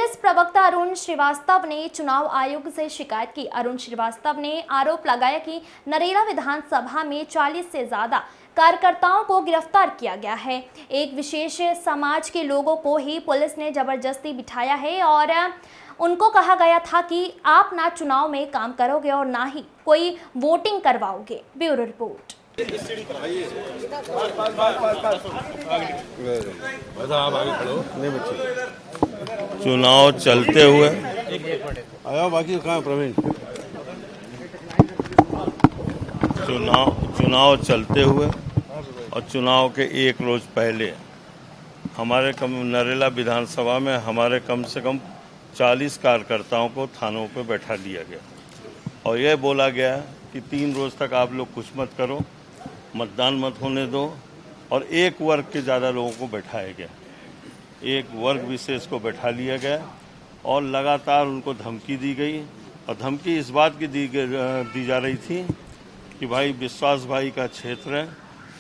Police प्रवक्ता अरुण श्रीवास्तव ने चुनाव आयोग से शिकायत की। अरुण श्रीवास्तव ने आरोप लगाया कि नरेला विधानसभा में 40 से ज्यादा कार्यकर्ताओं को गिरफ्तार किया गया है। एक विशेष समाज के लोगों को ही पुलिस ने जबरदस्ती बिठाया है और उनको कहा गया था कि आप ना चुनाव में काम करोगे और ना ही कोई वोटिंग करवाओगे। Bureau report. चुनाव चलते हुए आया बाकी कहाँ प्रवीण चुनाव चलते हुए और चुनाव के एक रोज पहले हमारे नरेला विधानसभा में हमारे कम से कम 40 कार्यकर्ताओं को थानों पर बैठा दिया गया और यह बोला गया कि 3 रोज तक आप लोग कुछ मत करो, मतदान मत होने दो। और एक वर्ग के ज़्यादा लोगों को बैठाया गया, एक वर्ग विशेष को बैठा लिया गया और लगातार उनको धमकी दी गई। और धमकी इस बात की दी जा रही थी कि भाई विश्वास भाई का क्षेत्र है,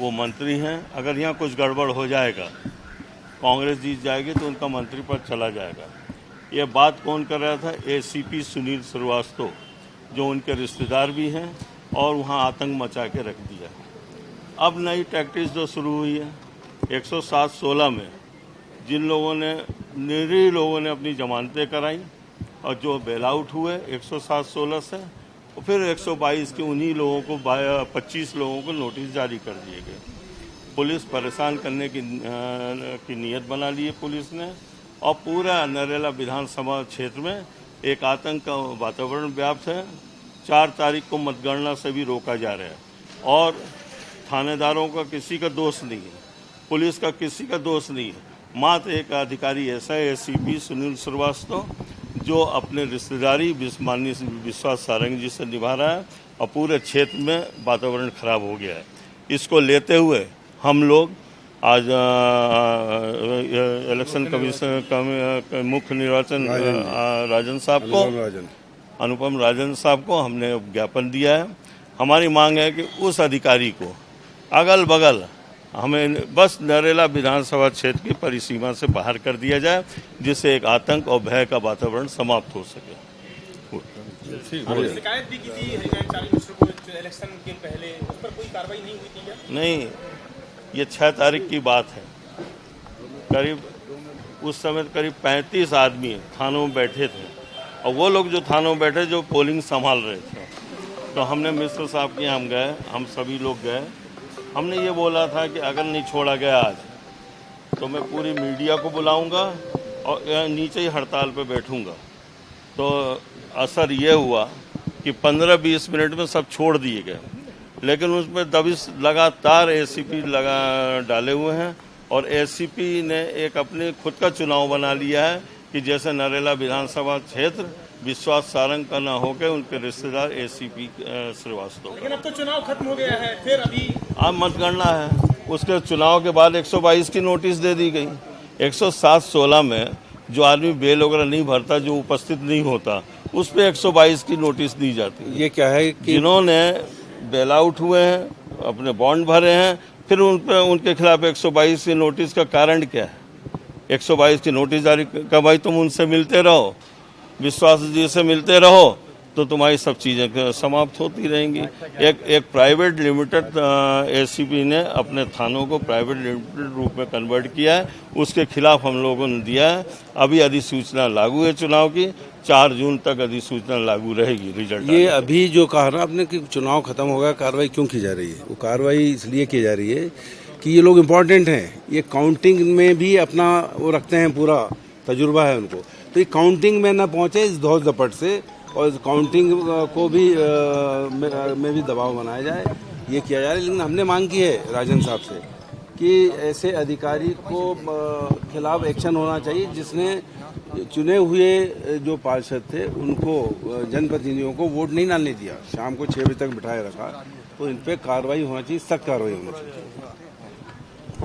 वो मंत्री हैं, अगर यहाँ कुछ गड़बड़ हो जाएगा, कांग्रेस जीत जाएगी तो उनका मंत्री पद चला जाएगा। ये बात कौन कर रहा था? एसीपी सुनील श्रीवास्तव, जो उनके रिश्तेदार भी हैं, और वहाँ आतंक मचा के रख दिया। अब नई टैक्टिस जो शुरू हुई है 107-16 में जिन लोगों ने निरीह लोगों ने अपनी जमानतें कराई और जो बेल आउट हुए 107-16 से, और फिर 122 के उन्हीं लोगों को 25 लोगों को नोटिस जारी कर दिए गए। पुलिस परेशान करने की नीयत बना ली है पुलिस ने, और पूरा नरेला विधानसभा क्षेत्र में एक आतंक का वातावरण व्याप्त है। 4 तारीख को मतगणना से भी रोका जा रहा है और थानेदारों का किसी का दोष नहीं है, पुलिस का किसी का दोष नहीं है। मात्र एक अधिकारी ऐसा है एसीपी सुनील श्रीवास्तव, जो अपने रिश्तेदारी माननीय विश्वास सारंग जी से निभा रहा है और पूरे क्षेत्र में वातावरण खराब हो गया है। इसको लेते हुए हम लोग आज इलेक्शन कमीशन का मुख्य निर्वाचन राजन साहब को, अनुपम राजन साहब को हमने ज्ञापन दिया है। हमारी मांग है कि उस अधिकारी को अगल बगल हमें बस नरेला विधानसभा क्षेत्र की परिसीमा से बाहर कर दिया जाए, जिससे एक आतंक और भय का वातावरण समाप्त हो सके। शिकायत भी की थी इलेक्शन के पहले, उस पर कोई कार्रवाई नहीं हुई थी क्या? नहीं, ये 6 तारीख की बात है। करीब उस समय करीब 35 आदमी थानों में बैठे थे और वो लोग जो थानों में बैठे जो पोलिंग संभाल रहे थे, तो हमने मिश्र साहब के यहाँ हम गए, हम सभी लोग गए। हमने ये बोला था कि अगर नहीं छोड़ा गया आज तो मैं पूरी मीडिया को बुलाऊंगा और नीचे ही हड़ताल पे बैठूंगा। तो असर ये हुआ कि 15-20 मिनट में सब छोड़ दिए गए, लेकिन उसमें दबिश लगातार एसीपी डाले हुए हैं और एसीपी ने एक अपने खुद का चुनाव बना लिया है कि जैसे नरेला विधानसभा क्षेत्र विश्वास सारंग का ना होकर उनके रिश्तेदार एसीपी श्रीवास्तव। लेकिन अब तो चुनाव खत्म हो गया है, फिर अभी अब मतगणना है। उसके चुनाव के बाद 122 की नोटिस दे दी गई। 107-16 में जो आदमी बेल वगैरह नहीं भरता, जो उपस्थित नहीं होता, उस पर 122 की नोटिस दी जाती है। ये क्या है कि जिन्होंने बेल आउट हुए हैं, अपने बॉन्ड भरे हैं, फिर उनके खिलाफ 122 की नोटिस का कारण क्या है? 122 की नोटिस जारी का, भाई तुम उनसे मिलते रहो, विश्वास जी से मिलते रहो, तो तुम्हारी सब चीज़ें समाप्त होती रहेंगी। एक प्राइवेट लिमिटेड एसीपी ने अपने थानों को प्राइवेट लिमिटेड रूप में कन्वर्ट किया है, उसके खिलाफ हम लोगों ने दिया है। अभी अधिसूचना लागू है चुनाव की, 4 जून तक अधिसूचना लागू रहेगी। रिजल्ट ये अभी जो कहा ना आपने कि चुनाव खत्म हो गया, कार्रवाई क्यों की जा रही है? वो कार्रवाई इसलिए की जा रही है कि ये लोग इम्पोर्टेंट हैं, ये काउंटिंग में भी अपना वो रखते हैं, पूरा तजुर्बा है उनको, तो ये काउंटिंग में ना पहुँचे इस दौड़ दपट से, और इस काउंटिंग को भी में भी दबाव बनाया जाए, ये किया जा रहा है। लेकिन हमने मांग की है राजन साहब से कि ऐसे अधिकारी को खिलाफ एक्शन होना चाहिए जिसने चुने हुए जो पार्षद थे उनको, जनप्रतिनिधियों को वोट नहीं डालने दिया, शाम को 6 बजे तक बिठाए रखा। तो इन पर कार्रवाई होना चाहिए, सख्त कार्रवाई होनी चाहिए।